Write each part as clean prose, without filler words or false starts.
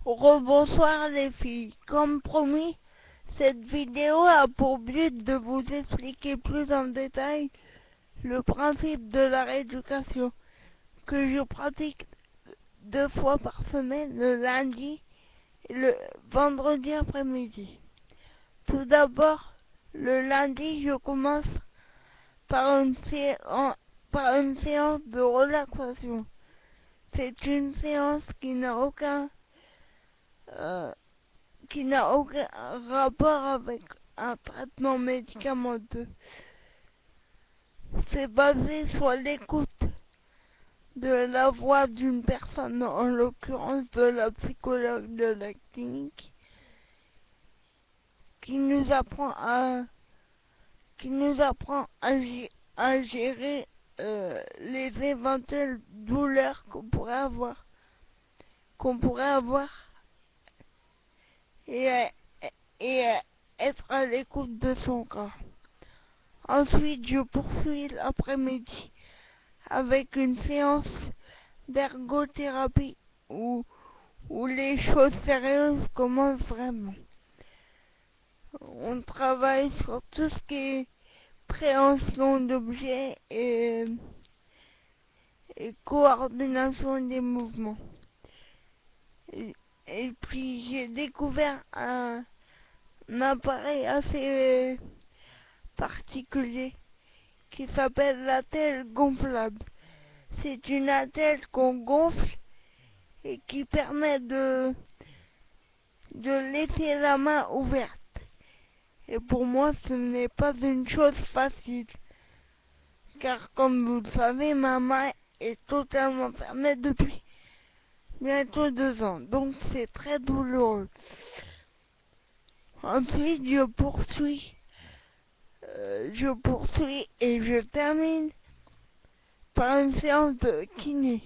Rebonsoir les filles. Comme promis, cette vidéo a pour but de vous expliquer plus en détail le principe de la rééducation que je pratique 2 fois par semaine, le lundi et le vendredi après-midi. Tout d'abord, le lundi, je commence par une séance de relaxation. C'est une séance qui n'a aucun rapport avec un traitement médicamenteux. C'est basé sur l'écoute de la voix d'une personne, en l'occurrence de la psychologue de la clinique, qui nous apprend à gérer les éventuelles douleurs qu'on pourrait avoir et, et être à l'écoute de son corps. Ensuite, je poursuis l'après-midi avec une séance d'ergothérapie où les choses sérieuses commencent vraiment. On travaille sur tout ce qui est préhension d'objets et coordination des mouvements. Et puis j'ai découvert un appareil assez particulier qui s'appelle l'attelle gonflable. C'est une attelle qu'on gonfle et qui permet de laisser la main ouverte. Et pour moi, ce n'est pas une chose facile, car comme vous le savez, ma main est totalement fermée depuis bientôt 2 ans, donc c'est très douloureux. Ensuite, je poursuis et je termine par une séance de kiné,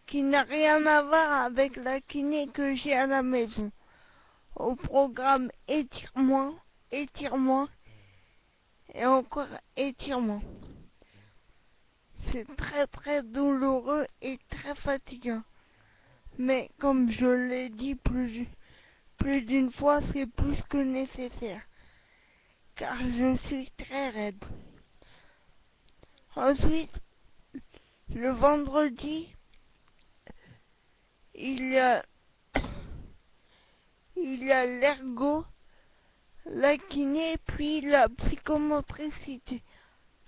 qui n'a rien à voir avec la kiné que j'ai à la maison. Au programme étirement et encore étirement. C'est très très douloureux et très fatigant. Mais comme je l'ai dit plus d'une fois, c'est plus que nécessaire, car je suis très raide. Ensuite, le vendredi, il y a l'ergo, la kiné, puis la psychomotricité.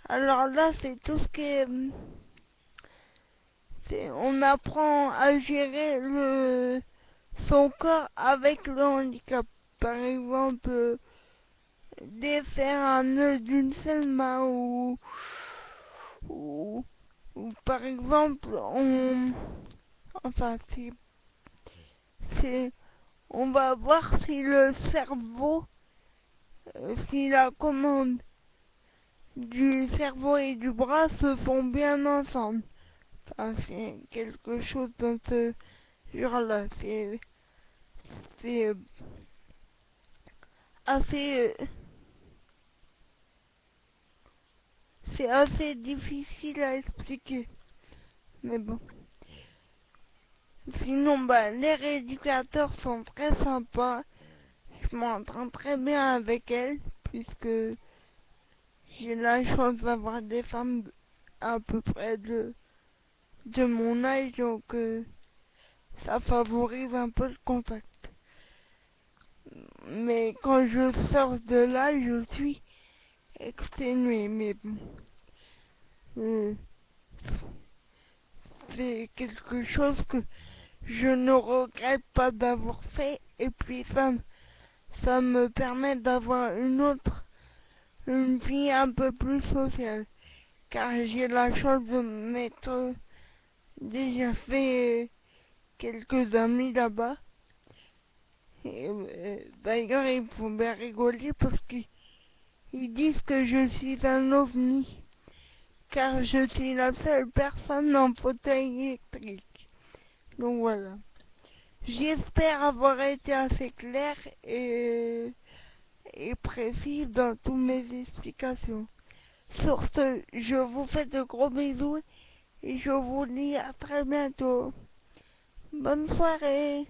Alors là, c'est tout ce qui est... on apprend à gérer son corps avec le handicap. Par exemple, défaire un nœud d'une seule main ou par exemple, enfin, on va voir si le cerveau, si la commande du cerveau et du bras se font bien ensemble. Enfin, c'est quelque chose dans ce genre-là. C'est assez, c'est assez difficile à expliquer. Mais bon. Sinon, les rééducateurs sont très sympas. Je m'entends très bien avec elles, puisque j'ai la chance d'avoir des femmes à peu près de mon âge, donc ça favorise un peu le contact. Mais quand je sors de là, je suis exténué, mais bon, c'est quelque chose que je ne regrette pas d'avoir fait, et puis ça me permet d'avoir une vie un peu plus sociale, car j'ai la chance de m'être déjà fait quelques amis là-bas. Et d'ailleurs, ils font bien rigoler parce qu'ils disent que je suis un ovni, car je suis la seule personne en fauteuil électrique. Donc voilà. J'espère avoir été assez clair et précise dans toutes mes explications. Sur ce, je vous fais de gros bisous et je vous dis à très bientôt. Bonne soirée.